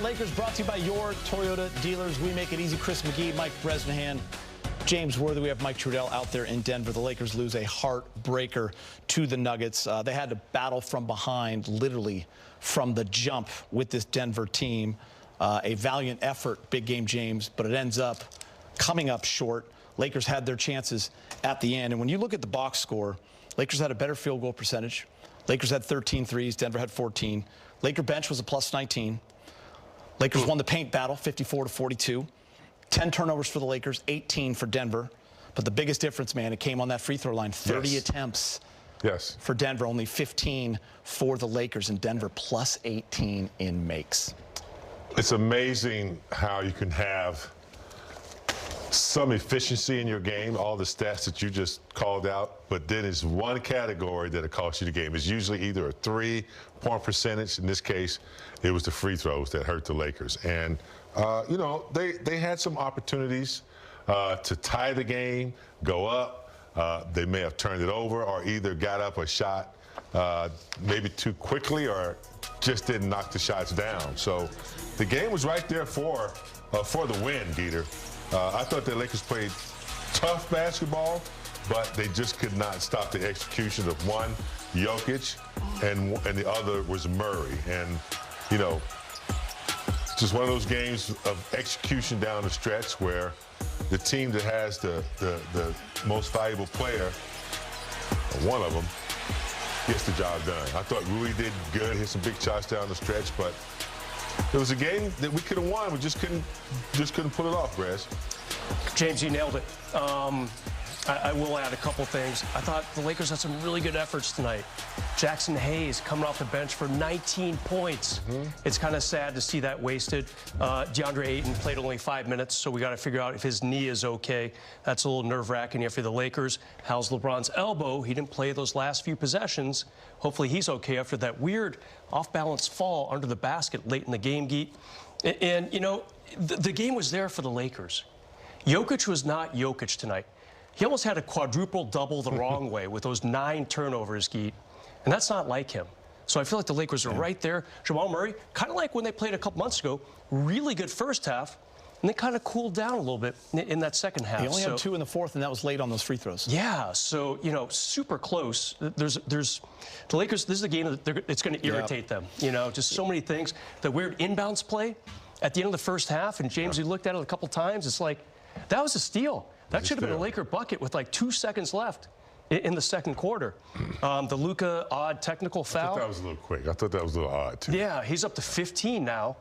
Lakers brought to you by your Toyota dealers. We make it easy. Chris McGee, Mike Bresnahan, James Worthy. We have Mike Trudell out there in Denver. The Lakers lose a heartbreaker to the Nuggets. They had to battle from behind, literally from the jump with this Denver team. A valiant effort, big game, James, but it ends up coming up short. Lakers had their chances at the end. And when you look at the box score, Lakers had a better field goal percentage. Lakers had 13 threes. Denver had 14. Laker bench was a plus 19. Lakers won the paint battle, 54-42. 10 turnovers for the Lakers, 18 for Denver. But the biggest difference, man, it came on that free throw line. 30 attempts for Denver, only 15 for the Lakers. And Denver plus 18 in makes. It's amazing how you can have some efficiency in your game, all the stats that you just called out, but then it's one category that it costs you the game. It's usually either a three-point percentage. In this case, it was the free throws that hurt the Lakers. And, you know, they had some opportunities to tie the game, go up. They may have turned it over or either got up a shot maybe too quickly or just didn't knock the shots down. So the game was right there for the win, Dieter. I thought the Lakers played tough basketball, but they just could not stop the execution of one, Jokic, and the other was Murray. And, you know, it's just one of those games of execution down the stretch where the team that has the most valuable player, one of them, gets the job done. I thought Rui did good, hit some big shots down the stretch, but it was a game that we could have won. We just couldn't pull it off, Brez. James, you nailed it. I will add a couple things. I thought the Lakers had some really good efforts tonight. Jackson Hayes coming off the bench for 19 points. It's kind of sad to see that wasted. DeAndre Ayton played only 5 minutes, so we got to figure out if his knee is okay. That's a little nerve-wracking for the Lakers. How's LeBron's elbow? He didn't play those last few possessions. Hopefully he's okay after that weird off-balance fall under the basket late in the game, Geet. And, you know, the game was there for the Lakers. Jokic was not Jokic tonight. He almost had a quadruple double the wrong way with those 9 turnovers, Geet. And that's not like him. So I feel like the Lakers are right there. Jamal Murray, kind of like when they played a couple months ago, really good first half, and they kind of cooled down a little bit in that second half. He only had 2 in the fourth, and that was late on those free throws. Yeah, so, you know, super close. There's the Lakers, this is a game that it's going to irritate them. You know, just so many things. The weird inbounds play at the end of the first half, and James, we looked at it a couple times. It's like, that was a steal. That should have been a Laker bucket with like 2 seconds left in the second quarter. The Luka odd technical foul. I thought that was a little quick. I thought that was a little odd, too. Yeah, he's up to 15 now.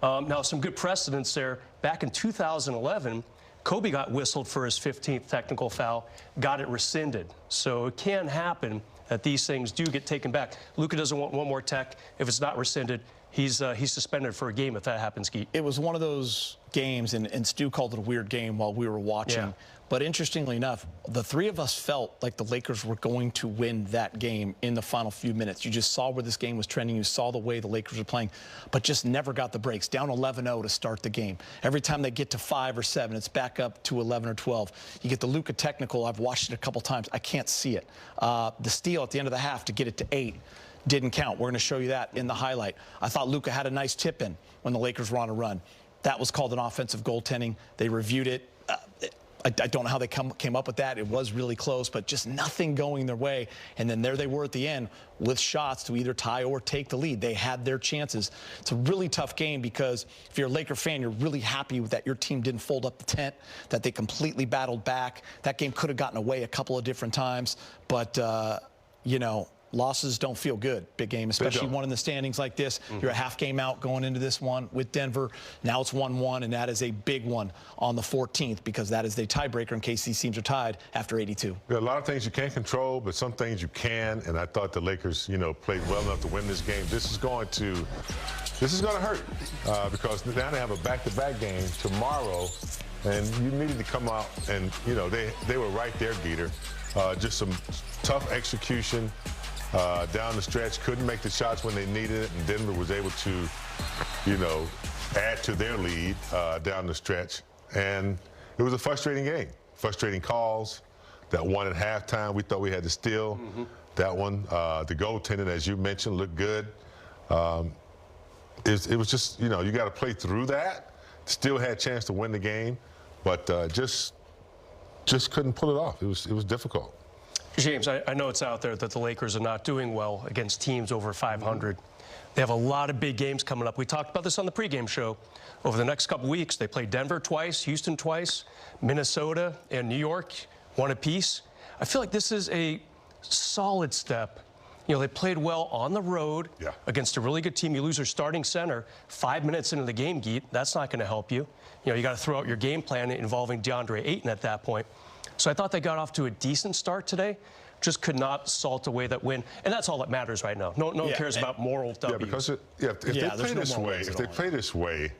Now, some good precedents there. Back in 2011, Kobe got whistled for his 15th technical foul, got it rescinded. So it can happen that these things do get taken back. Luka doesn't want one more tech. If it's not rescinded, he's suspended for a game if that happens, Geet. It was one of those games, and Stu called it a weird game while we were watching. Yeah. But interestingly enough, the three of us felt like the Lakers were going to win that game in the final few minutes. You just saw where this game was trending. You saw the way the Lakers were playing, but just never got the breaks. Down 11-0 to start the game. Every time they get to 5 or 7, it's back up to 11 or 12. You get the Luka technical. I've watched it a couple times. I can't see it. The steal at the end of the half to get it to 8. Didn't count. We're going to show you that in the highlight. I thought Luka had a nice tip in when the Lakers were on a run. That was called an offensive goaltending. They reviewed it. I don't know how they came up with that. It was really close, but just nothing going their way. And then there they were at the end with shots to either tie or take the lead. They had their chances. It's a really tough game because if you're a Laker fan, you're really happy with that your team didn't fold up the tent, that they completely battled back. That game could have gotten away a couple of different times, but, you know, losses don't feel good, big game, especially one in the standings like this. You're a half game out going into this one with Denver. Now it's 1-1, and that is a big one on the 14th because that is the tiebreaker in case these teams are tied after 82. There are a lot of things you can't control, but some things you can, and I thought the Lakers, you know, played well enough to win this game. This is going to hurt because now they have a back-to-back game tomorrow, and you needed to come out and, you know, they were right there, Dieter. Just some tough execution. Down the stretch, couldn't make the shots when they needed it, and Denver was able to, you know, add to their lead down the stretch. And it was a frustrating game. Frustrating calls. That one at halftime, we thought we had to steal. That one, the goaltending, as you mentioned, looked good. it was just, you know, you got to play through that. Still had a chance to win the game, but just couldn't pull it off. It was difficult. James, I know it's out there that the Lakers are not doing well against teams over 500. They have a lot of big games coming up. We talked about this on the pregame show. Over the next couple weeks, they play Denver twice, Houston twice, Minnesota and New York, one apiece. I feel like this is a solid step. You know, they played well on the road against a really good team. You lose your starting center 5 minutes into the game, Geet. That's not going to help you. You know, you got to throw out your game plan involving DeAndre Ayton at that point. So I thought they got off to a decent start today. Just could not salt away that win, and that's all that matters right now. No one cares about moral W's. Yeah, because if they play this way,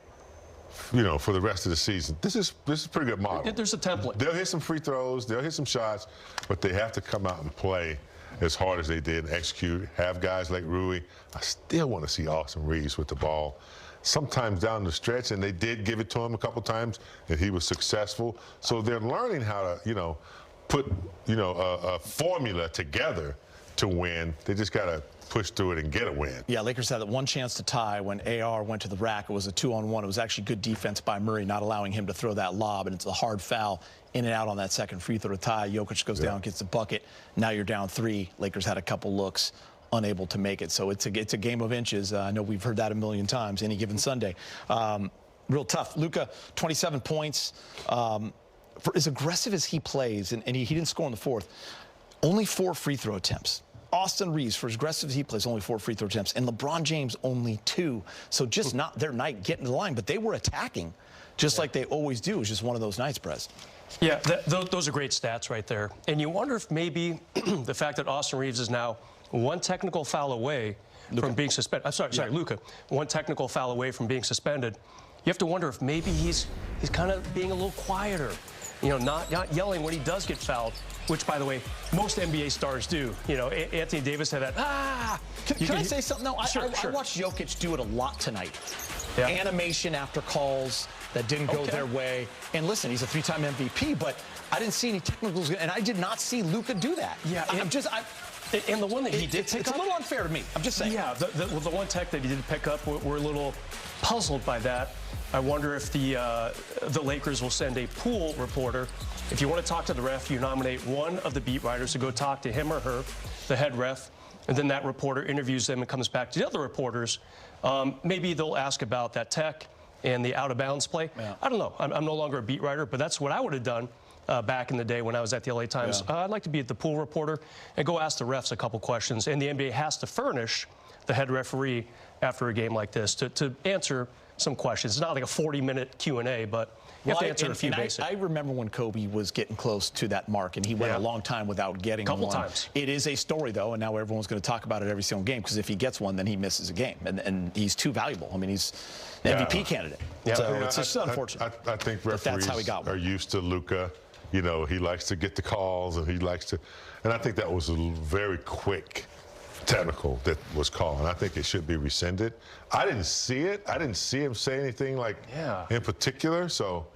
you know, for the rest of the season, this is a pretty good model. There's a template. They'll hit some free throws, they'll hit some shots, but they have to come out and play as hard as they did and execute. Have guys like Rui. I still want to see Austin Reeves with the ball. Sometimes down the stretch, and they did give it to him a couple times, and he was successful. So they're learning how to, you know, put, you know, a formula together to win. They just got to push through it and get a win. Yeah, Lakers had that one chance to tie when AR went to the rack. It was a 2-on-1. It was actually good defense by Murray, not allowing him to throw that lob, and it's a hard foul in and out on that second free throw to tie. Jokic goes down, gets the bucket. Now you're down 3. Lakers had a couple looks, unable to make it. So it's a game of inches. I know we've heard that a million times any given Sunday. Real tough. Luka, 27 points. For as aggressive as he plays, and he didn't score in the fourth, only 4 free throw attempts. Austin Reeves, for as aggressive as he plays, only 4 free throw attempts. And LeBron James, only 2. So just not their night getting to the line. But they were attacking just like they always do. It was just one of those nights, Brez. Yeah, those are great stats right there. And you wonder if maybe the fact that Austin Reeves is now 1 technical foul away from being suspended. Sorry, Luka. 1 technical foul away from being suspended. You have to wonder if maybe he's kind of being a little quieter. You know, not yelling when he does get fouled, which, by the way, most NBA stars do. You know, Anthony Davis had that, Can I say something? No, Sure. I watched Jokic do it a lot tonight. Yeah. Animation after calls that didn't go their way. And listen, he's a 3-time MVP, but I didn't see any technicals, and I did not see Luka do that. Yeah, and the one that he did pick it's up, a little unfair to me. I'm just saying. Yeah, the one tech that he did pick up, we're a little puzzled by that. I wonder if the Lakers will send a pool reporter. If you want to talk to the ref, you nominate one of the beat writers to go talk to him or her, the head ref, and then that reporter interviews them and comes back to the other reporters. Maybe they'll ask about that tech and the out-of-bounds play. Yeah. I don't know. I'm no longer a beat writer, but that's what I would have done back in the day when I was at the LA Times. Yeah. I'd like to be the pool reporter and go ask the refs a couple questions. And the NBA has to furnish the head referee after a game like this to answer some questions. It's not like a 40-minute Q&A, but you have to answer a few basic. I remember when Kobe was getting close to that mark, and he went a long time without getting one. Couple times. It is a story, though, and now everyone's going to talk about it every single game, because if he gets one, then he misses a game, and he's too valuable. I mean, he's an MVP candidate. Yeah. So it's just unfortunate. I think referees are used to Luka. You know, he likes to get the calls, and he likes to, and I think that was a very quick technical that was called, and I think it should be rescinded. I didn't see it. I didn't see him say anything like in particular. So,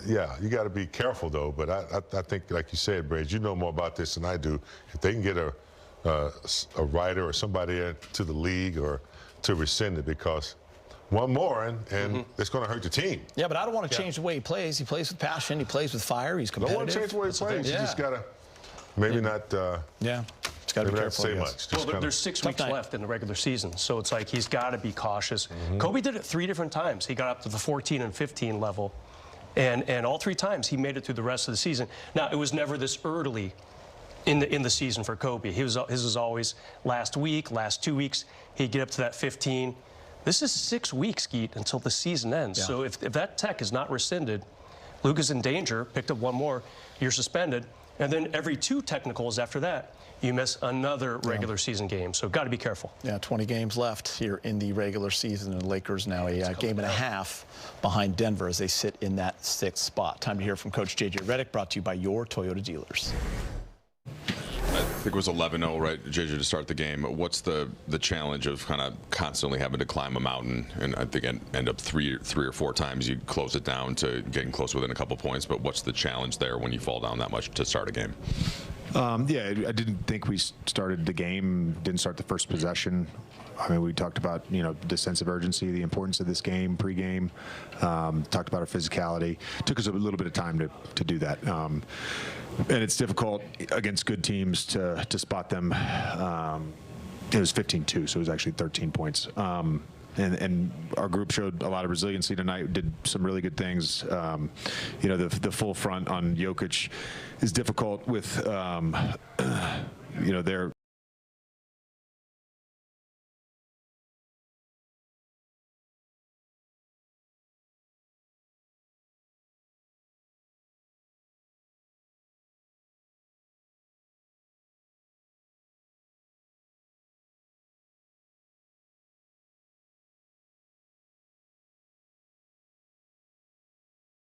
yeah, you got to be careful though. But I think, like you said, Brad, you know more about this than I do. If they can get a writer or somebody to the league or to rescind it, because one more and it's going to hurt the team. Yeah, but I don't want to change the way he plays. He plays with passion. He plays with fire. He's competitive. Don't want to change the way he plays. You just got to maybe not. It's got to be careful. Say much. Well, there's 6 weeks left in the regular season, so it's like he's got to be cautious. Kobe did it 3 different times. He got up to the 14 and 15 level, and all 3 times he made it through the rest of the season. Now, it was never this early in the season for Kobe. His was always last week, last 2 weeks. He'd get up to that 15. This is 6 weeks, Skeet, until the season ends. Yeah. So if that tech is not rescinded, Luka's in danger. Picked up one more, you're suspended. And then every 2 technicals after that, you miss another regular season game. So got to be careful. Yeah, 20 games left here in the regular season, and Lakers now a game and a half behind Denver as they sit in that 6th spot. Time to hear from Coach J.J. Redick, brought to you by your Toyota dealers. I think it was 11-0, right, JJ, to start the game. What's the challenge of kind of constantly having to climb a mountain? And I think end up three or four times you close it down to getting close within a couple points. But what's the challenge there when you fall down that much to start a game? Yeah, I didn't think we started the game, didn't start the first possession I mean, we talked about, you know, the sense of urgency, the importance of this game, pregame. Talked about our physicality. Took us a little bit of time to do that. And it's difficult against good teams to spot them. It was 15-2, so it was actually 13 points. And our group showed a lot of resiliency tonight, did some really good things. You know, the full front on Jokic is difficult with, you know, their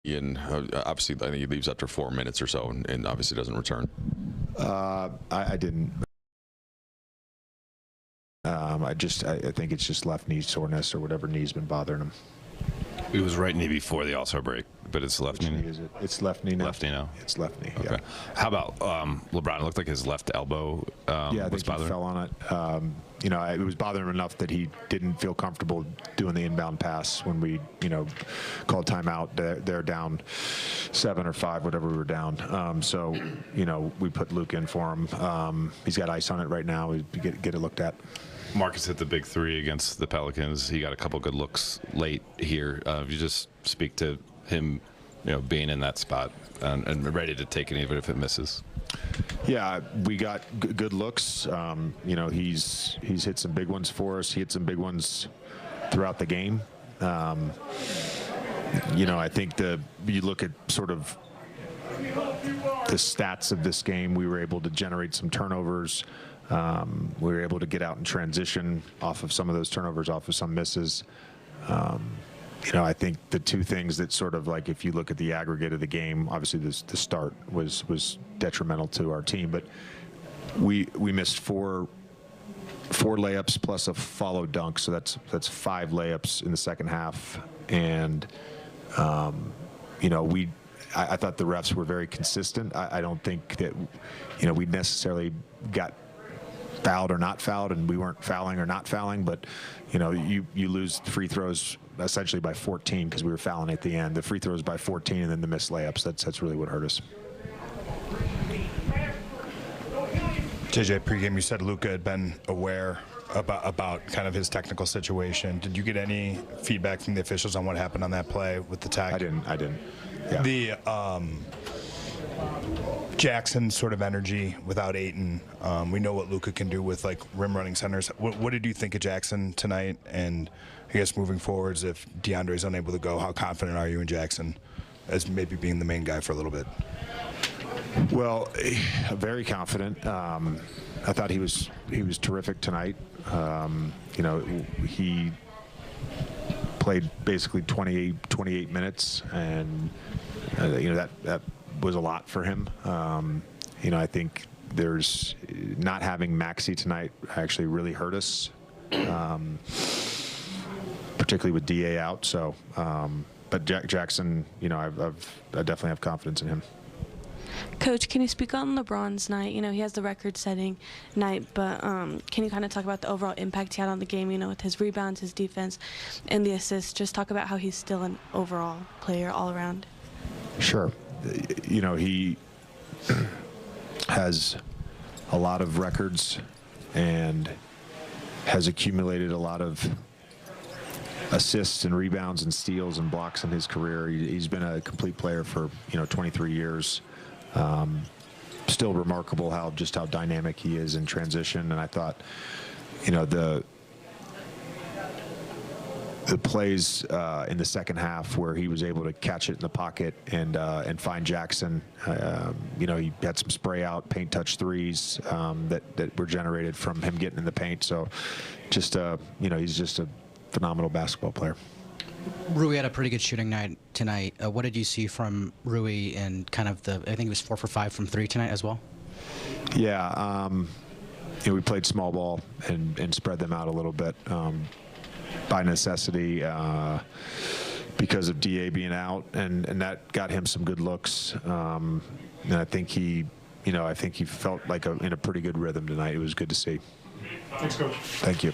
And obviously, I think he leaves after 4 minutes or so, and obviously doesn't return. I didn't. I think it's just left knee soreness or whatever knee's been bothering him. It was right knee before the All-Star break, but it's left knee. Is it? It's left knee now. Left knee now. It's left knee. Okay. Yeah. How about LeBron? It looked like his left elbow. Yeah, I was think he fell on it. You know, it was bothering him enough that he didn't feel comfortable doing the inbound pass when we, you know, called timeout. They're down 7 or 5, whatever we were down. So, you know, we put Luke in for him. He's got ice on it right now. We get it looked at. Marcus hit the big 3 against the Pelicans. He got a couple good looks late here. If you just speak to him, you know, being in that spot and ready to take it even if it misses. Yeah, we got good looks. You know, he's hit some big ones for us. He hit some big ones throughout the game. You know, I think you look at sort of the stats of this game. We were able to generate some turnovers. We were able to get out and transition off of some of those turnovers, off of some misses. You know, I think the two things that sort of, like, if you look at the aggregate of the game, obviously the start was detrimental to our team, but we missed four layups plus a follow dunk, so that's 5 layups in the second half. And you know, I thought the refs were very consistent. I don't think that, you know, we necessarily got fouled or not fouled, and we weren't fouling or not fouling, but, you know, you lose free throws essentially by 14 because we were fouling at the end. The free throws by 14 and then the missed layups. That's really what hurt us. JJ, pregame, you said Luka had been aware about kind of his technical situation. Did you get any feedback from the officials on what happened on that play with the tag? I didn't. Yeah. The Jackson sort of energy without Ayton. We know what Luka can do with, like, rim running centers. What did you think of Jackson tonight? And I guess moving forwards, if DeAndre is unable to go, how confident are you in Jackson as maybe being the main guy for a little bit? Well, very confident. I thought he was terrific tonight. You know, he played basically 28 minutes, and you know, that was a lot for him. You know, I think there's not having Maxey tonight actually really hurt us, particularly with DA out. So, but Jackson, you know, I definitely have confidence in him. Coach, can you speak on LeBron's night? You know, he has the record-setting night, but can you kind of talk about the overall impact he had on the game, you know, with his rebounds, his defense, and the assists? Just talk about how he's still an overall player all around. Sure. You know, he has a lot of records and has accumulated a lot of assists and rebounds and steals and blocks in his career. He's been a complete player for, you know, 23 years. Still remarkable how dynamic he is in transition. And I thought, you know, the plays in the second half where he was able to catch it in the pocket and find Jackson. You know, he had some spray out, paint touch threes that were generated from him getting in the paint. So just you know, he's just a phenomenal basketball player. Rui had a pretty good shooting night tonight. What did you see from Rui and kind of I think he was 4 for 5 from 3 tonight as well? Yeah, you know, we played small ball and spread them out a little bit by necessity because of DA being out, and that got him some good looks. And I think he felt like in a pretty good rhythm tonight. It was good to see. Thanks, Coach. Thank you.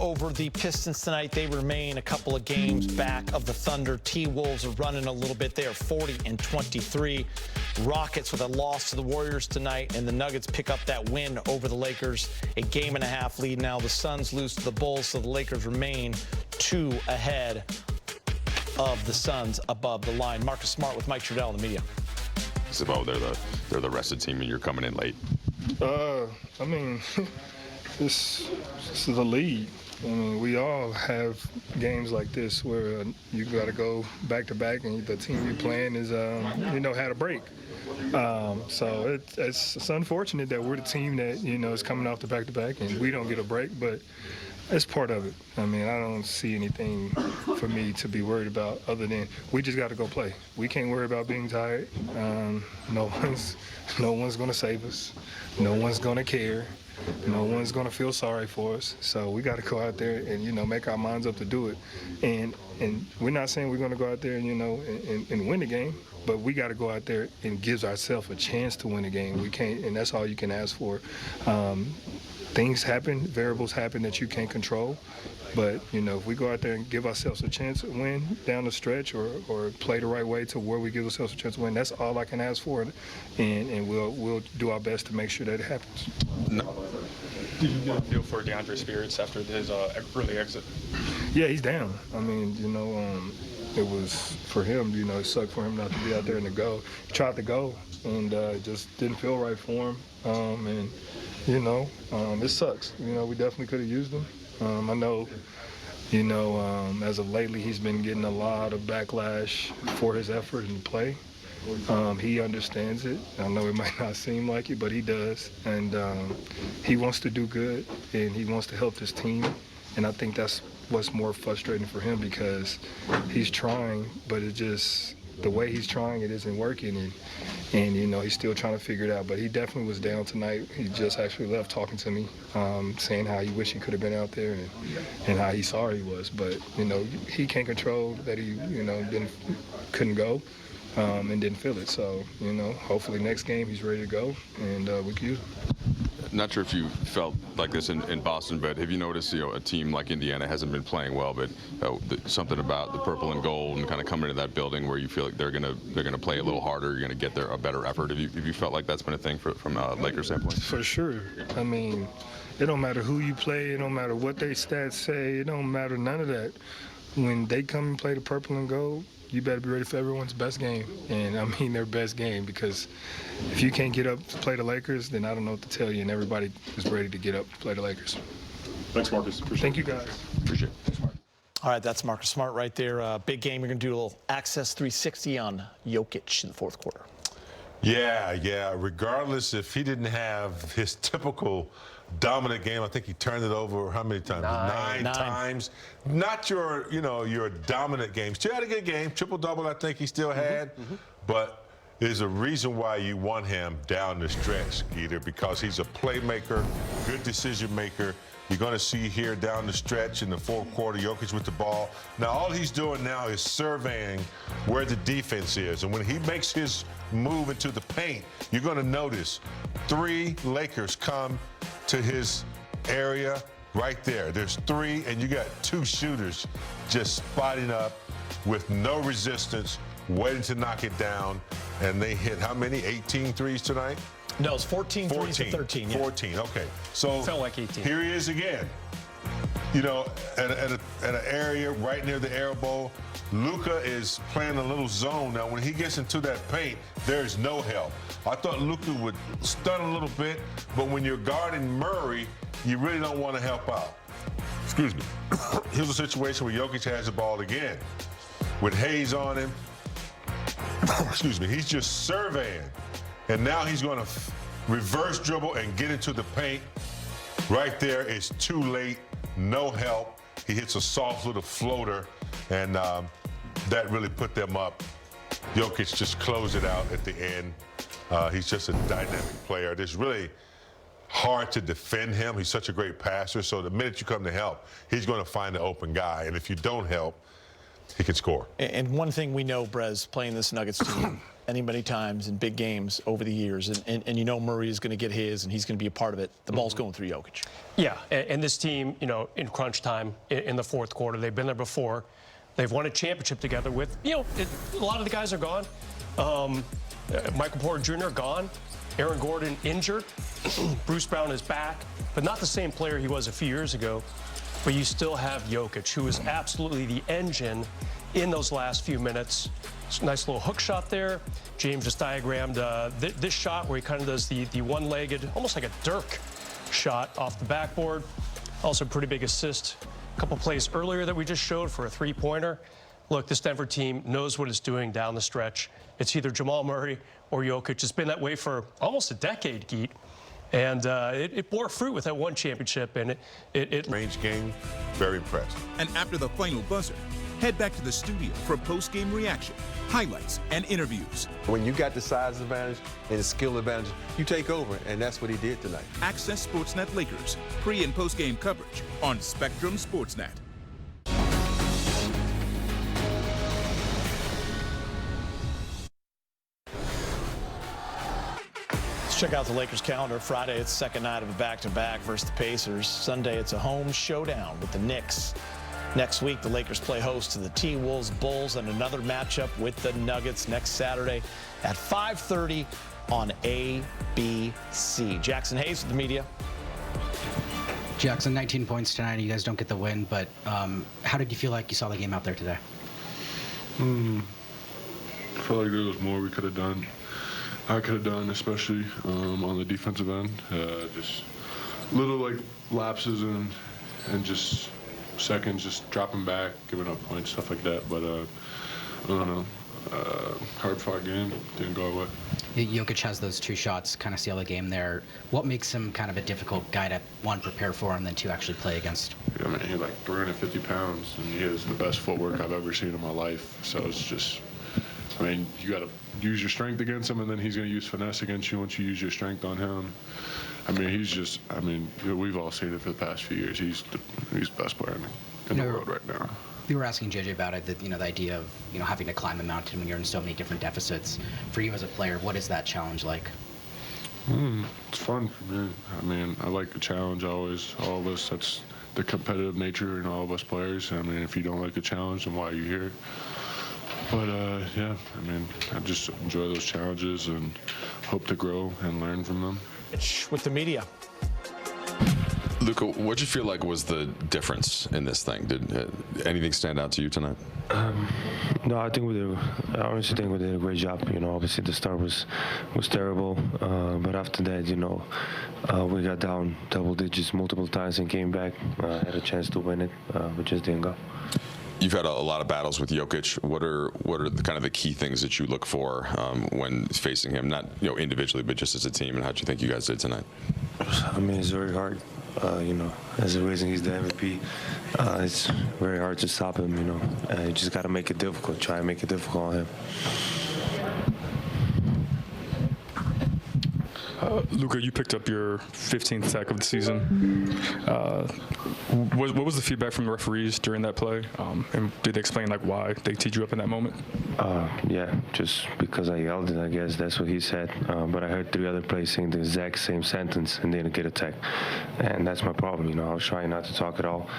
over the Pistons tonight. They remain a couple of games back of the Thunder. T-Wolves are running a little bit. They are 40-23. Rockets with a loss to the Warriors tonight, and the Nuggets pick up that win over the Lakers. A game-and-a-half lead now. The Suns lose to the Bulls, so the Lakers remain 2 ahead of the Suns above the line. Marcus Smart with Mike Trudell in the media. Sabo, they're the rested team, and you're coming in late. I mean, this is the league. I mean, we all have games like this where you got to go back to back, and the team you're playing is, had a break. So it's unfortunate that we're the team that is coming off the back to back, and we don't get a break, but it's part of it. I mean, I don't see anything for me to be worried about other than we just got to go play. We can't worry about being tired. No one's going to save us. No one's going to care. No one's going to feel sorry for us. So we got to go out there and, make our minds up to do it. And we're not saying we're going to go out there and win the game, but we got to go out there and give ourselves a chance to win the game. We can't, and that's all you can ask for. Things happen, variables happen that you can't control. But, if we go out there and give ourselves a chance to win down the stretch or play the right way to where we give ourselves a chance to win, that's all I can ask for. And we'll do our best to make sure that it happens. No. Did you get a feel for DeAndre's spirits after his early exit? Yeah, he's down. I mean, it was for him, it sucked for him not to be out there and to go. He tried to go, and it just didn't feel right for him. It sucks. We definitely could have used him. I know, as of lately, he's been getting a lot of backlash for his effort in play. He understands it. I know it might not seem like it, but he does. And he wants to do good, and he wants to help his team. And I think that's what's more frustrating for him because he's trying, but it just, the way he's trying, it isn't working. And he's still trying to figure it out. But he definitely was down tonight. He just actually left talking to me, saying how he wished he could have been out there and how he sorry he was. But, he can't control that he, couldn't go and didn't feel it. So, hopefully next game he's ready to go and we can use him. Not sure if you felt like this in Boston, but have you noticed, a team like Indiana hasn't been playing well, but something about the purple and gold and kind of coming into that building where you feel like they're gonna play a little harder, you're gonna get a better effort. Have you felt like that's been a thing from a Lakers standpoint? For sure. I mean, it don't matter who you play, it don't matter what their stats say, it don't matter none of that. When they come and play the purple and gold, you better be ready for everyone's best game. And I mean their best game, because if you can't get up to play the Lakers, then I don't know what to tell you, and everybody is ready to get up to play the Lakers. Thanks, Marcus. Thank you, guys. Appreciate it. Thanks, Marcus. All right, that's Marcus Smart right there. Big game. You're going to do a little Access 360 on Jokic in the fourth quarter. Yeah. Regardless, if he didn't have his typical dominant game, I think he turned it over how many times? Nine times. Not your dominant game. Still had a good game. Triple-double, I think he still had. But there's a reason why you want him down the stretch, Skeeter, because he's a playmaker, good decision maker. You're going to see here down the stretch in the fourth quarter, Jokic with the ball. Now, all he's doing now is surveying where the defense is. And when he makes his move into the paint, you're going to notice 3 Lakers come to his area right there. There's 3, and you got 2 shooters just spotting up with no resistance, waiting to knock it down. And they hit how many? 18 threes tonight? No, it's 14 threes to 13. Yeah. 14, okay. So Felt like 18. Here he is again. At an area right near the air bowl. Luka is playing a little zone. Now, when he gets into that paint, there's no help. I thought Luka would stun a little bit, but when you're guarding Murray, you really don't want to help out. Excuse me. Here's a situation where Jokic has the ball again. With Hayes on him, excuse me, he's just surveying. And now he's going to reverse dribble and get into the paint. Right there, it's too late, no help. He hits a soft little floater, and that really put them up. Jokic just closed it out at the end. He's just a dynamic player. It's really hard to defend him. He's such a great passer, so the minute you come to help, he's going to find the open guy. And if you don't help, he can score. And one thing we know, Brez, playing this Nuggets team, many times in big games over the years, and you know Murray is going to get his, and he's going to be a part of it. The ball's going through Jokic. Yeah, and this team, you know, in crunch time in the fourth quarter, they've been there before. They've won a championship together with, you know, a lot of the guys are gone. Michael Porter Jr. gone. Aaron Gordon injured. Bruce Brown is back, but not the same player he was a few years ago. But you still have Jokic, who is absolutely the engine in those last few minutes. Nice little hook shot there. James just diagrammed this shot where he kind of does the one-legged, almost like a Dirk shot off the backboard. Also pretty big assist. A couple plays earlier that we just showed for a three-pointer. Look, this Denver team knows what it's doing down the stretch. It's either Jamal Murray or Jokic. It's been that way for almost a decade, Geet. And it bore fruit with that one championship. And it range game, very impressed. And after the final buzzer, head back to the studio for post-game reaction, highlights, and interviews. When you got the size advantage and the skill advantage, you take over, and that's what he did tonight. Access Sportsnet Lakers, pre- and post-game coverage on Spectrum Sportsnet. Check out the Lakers calendar. Friday, it's second night of a back-to-back versus the Pacers. Sunday, it's a home showdown with the Knicks. Next week, the Lakers play host to the T-Wolves Bulls and another matchup with the Nuggets next Saturday at 5:30 on ABC. Jackson Hayes with the media. Jackson, 19 points tonight. You guys don't get the win, but how did you feel like you saw the game out there today? I felt like there was more we could have done. I could have done, especially on the defensive end. Just little like lapses and just seconds, just dropping back, giving up points, stuff like that. But I don't know. Hard-fought game, didn't go away. Jokic has those two shots, kind of seal the game there. What makes him kind of a difficult guy to, one, prepare for, and then two, actually play against? Yeah, I mean, he's like 350 pounds, and he has the best footwork I've ever seen in my life. So it's just, I mean, you got to use your strength against him, and then he's going to use finesse against you once you use your strength on him. I mean, he's just, I mean, we've all seen it for the past few years. He's the best player in the world right now. You were asking JJ about it, that, you know, the idea of, you know, having to climb a mountain when you're in so many different deficits. For you as a player, what is that challenge like? It's fun for me. I mean, I like the challenge always. All of us, that's the competitive nature in all of us players. I mean, if you don't like a challenge, then why are you here? But, yeah, I mean, I just enjoy those challenges and hope to grow and learn from them. With the media. Luka, what did you feel like was the difference in this thing? Did anything stand out to you tonight? No, I honestly think we did a great job. You know, obviously the start was terrible, but after that, you know, we got down double digits multiple times and came back, had a chance to win it, we just didn't go. You've had a lot of battles with Jokic. What are the kind of the key things that you look for when facing him? Not, you know, individually, but just as a team. And how do you think you guys did tonight? I mean, it's very hard. You know, as the reason he's the MVP, it's very hard to stop him. You know, you just got to make it difficult. Try and make it difficult on him. Luka, you picked up your 15th sack of the season. What was the feedback from the referees during that play? And did they explain like why they teed you up in that moment? Yeah, just because I yelled it, I guess that's what he said. But I heard 3 other players saying the exact same sentence and didn't get attacked. And that's my problem. You know, I was trying not to talk at all.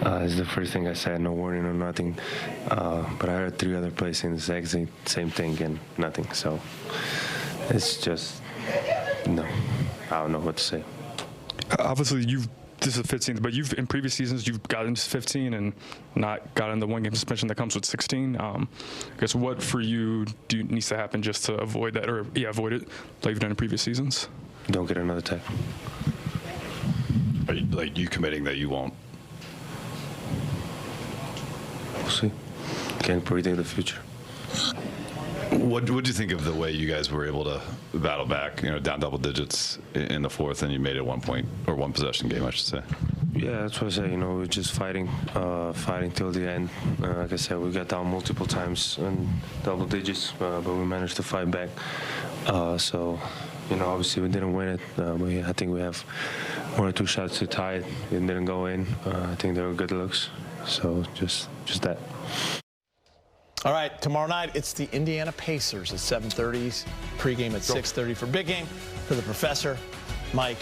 It's the first thing I said, no warning or nothing. But I heard 3 other players saying the exact same thing and nothing. So it's just, no, I don't know what to say. Obviously, this is the 15th, but in previous seasons, you've gotten to 15 and not gotten the 1-game suspension that comes with 16. I guess what for you needs to happen just to avoid that, or avoid it like you've done in previous seasons? Don't get another tech. Are you committing that you won't? We'll see. Can't predict the future. What do you think of the way you guys were able to battle back, you know, down double digits in the fourth, and you made it 1 point or 1 possession game, I should say? Yeah, that's what I say. You know, we're just fighting till the end. Like I said, we got down multiple times in double digits, but we managed to fight back. So, you know, obviously we didn't win it. I think we have 1 or 2 shots to tie it. It didn't go in. I think they were good looks. So just that. All right, tomorrow night, it's the Indiana Pacers at 7:30. Pregame at 6:30 for Big Game. For the Professor, Mike,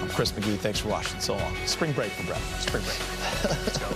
I'm Chris McGee. Thanks for watching so long. Spring break for Brett. Spring break.